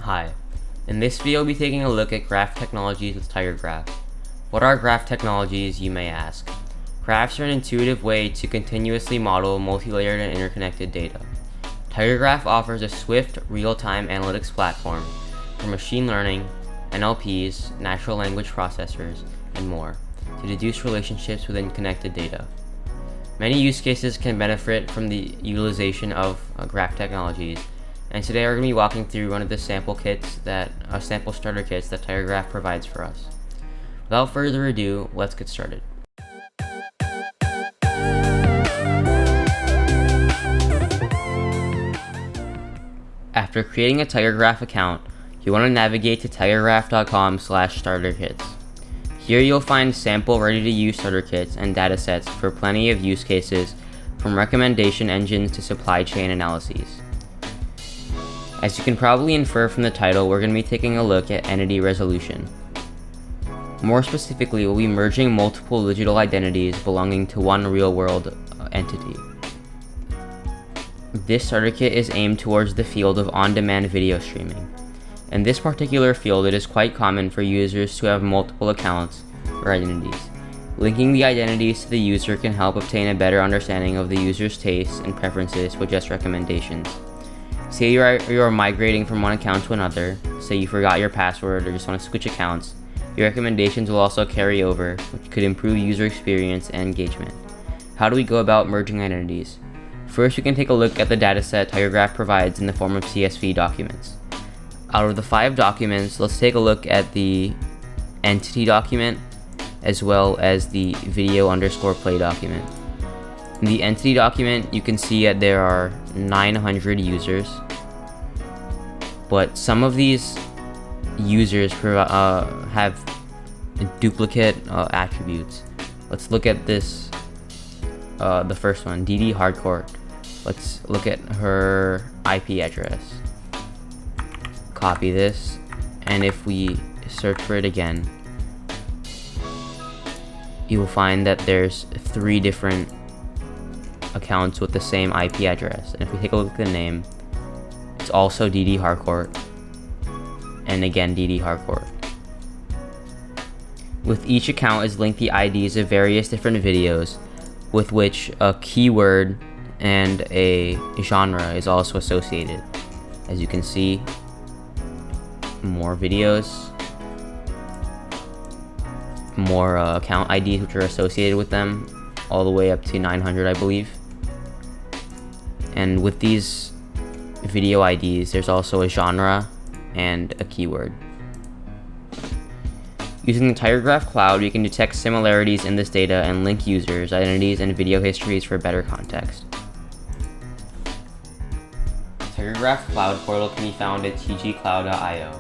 Hi, in this video we'll be taking a look at graph technologies with TigerGraph. What are graph technologies, you may ask? Graphs are an intuitive way to continuously model multi-layered and interconnected data. TigerGraph offers a swift, real-time analytics platform for machine learning, NLPs, natural language processors, and more to deduce relationships within connected data. Many use cases can benefit from the utilization of graph technologies, and today we're going to be walking through one of the sample starter kits that TigerGraph provides for us. Without further ado, let's get started. After creating a TigerGraph account, you want to navigate to tigergraph.com/starterkits. Here you'll find sample ready-to-use starter kits and datasets for plenty of use cases, from recommendation engines to supply chain analyses. As you can probably infer from the title, we're going to be taking a look at entity resolution. More specifically, we'll be merging multiple digital identities belonging to one real-world entity. This starter kit is aimed towards the field of on-demand video streaming. In this particular field, it is quite common for users to have multiple accounts or identities. Linking the identities to the user can help obtain a better understanding of the user's tastes and preferences with just recommendations. Say you are migrating from one account to another, say you forgot your password or just want to switch accounts, your recommendations will also carry over, which could improve user experience and engagement. How do we go about merging identities? First, we can take a look at the dataset TigerGraph provides in the form of CSV documents. Out of the 5 documents, let's take a look at the entity document as well as the video_play document. In the entity document, you can see that there are 900 users, but some of these users have duplicate attributes. Let's look at this, the first one, DD Hardcore. Let's look at her IP address. Copy this, and if we search for it again, you will find that there's 3 different accounts with the same IP address. And if we take a look at the name, it's also DD Hardcore, and again DD Hardcore. With each account is linked the IDs of various different videos with which a keyword and a genre is also associated. As you can see, more videos, more account IDs which are associated with them, all the way up to 900, I believe. And with these video IDs, there's also a genre and a keyword. Using the TigerGraph Cloud, we can detect similarities in this data and link users, identities, and video histories for better context. TigerGraph Cloud portal can be found at tgcloud.io.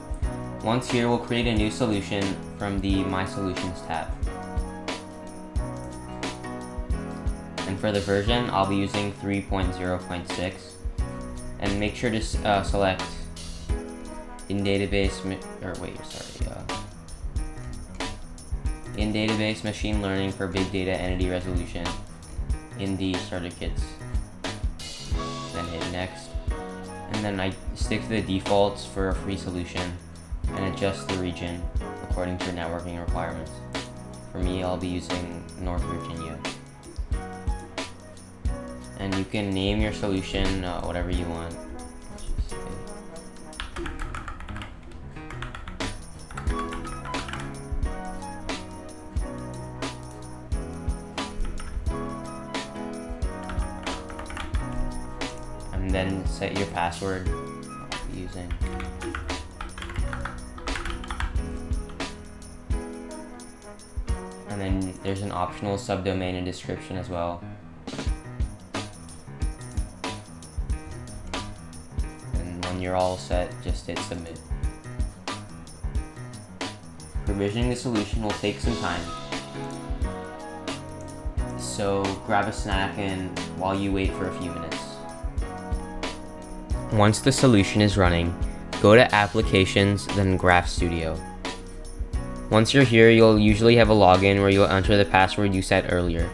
Once here, we'll create a new solution from the My Solutions tab. And for the version, I'll be using 3.0.6, and make sure to select in database machine learning for big data entity resolution in the starter kits. Then hit next, and then I stick to the defaults for a free solution and adjust the region according to your networking requirements. For me, I'll be using North Virginia. And you can name your solution whatever you want. And then set your password I'll be using. And then there's an optional subdomain and description as well. When you're all set, just hit submit. Provisioning the solution will take some time, so grab a snack and while you wait for a few minutes. Once the solution is running, go to Applications, then Graph Studio. Once you're here, you'll usually have a login where you'll enter the password you set earlier.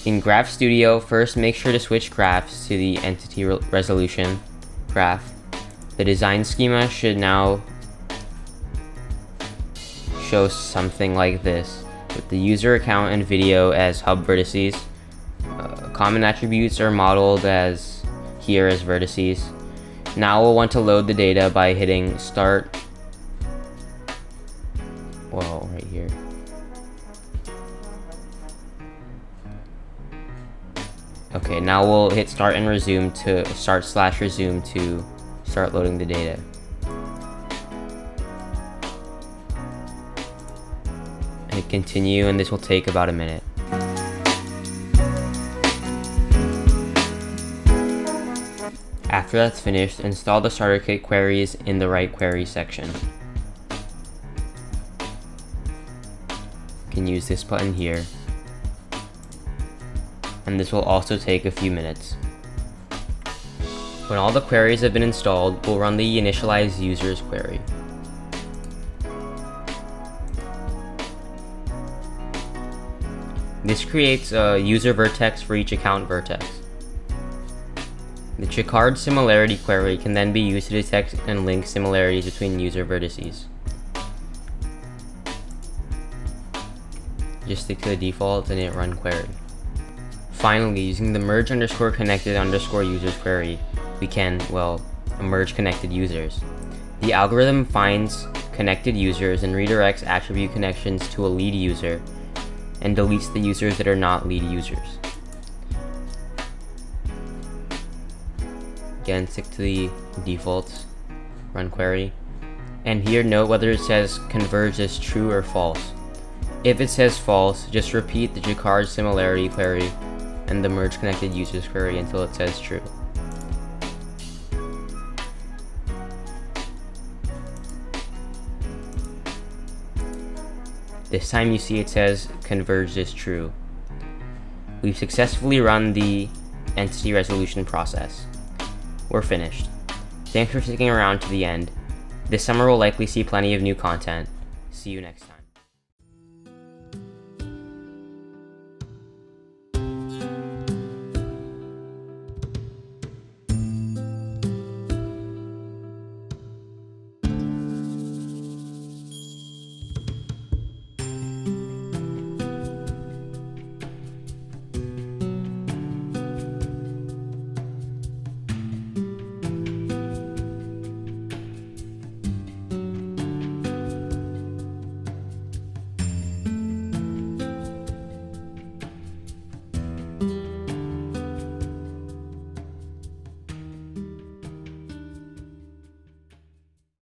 In Graph Studio, first make sure to switch graphs to the entity resolution graph. The design schema should now show something like this, with the user account and video as hub vertices. Common attributes are modeled as here as vertices. Now we'll want to load the data by hitting start, well, right here. Okay, now we'll hit start and resume to start/resume to start loading the data. Hit continue, and this will take about a minute. After that's finished, install the starter kit queries in the right query section. You can use this button here, and this will also take a few minutes. When all the queries have been installed, we'll run the initialize users query. This creates a user vertex for each account vertex. The Chicard similarity query can then be used to detect and link similarities between user vertices. Just stick to the default and hit run query. Finally, using the merge_connected_users query, we can, well, merge connected users. The algorithm finds connected users and redirects attribute connections to a lead user and deletes the users that are not lead users. Again, stick to the defaults, run query. And here note whether it says converge as true or false. If it says false, just repeat the Chicard similarity query and the merge connected users query until it says true. This time you see it says converged as true. We've successfully run the entity resolution process. We're finished. Thanks for sticking around to the end. This summer we'll likely see plenty of new content. See you next time.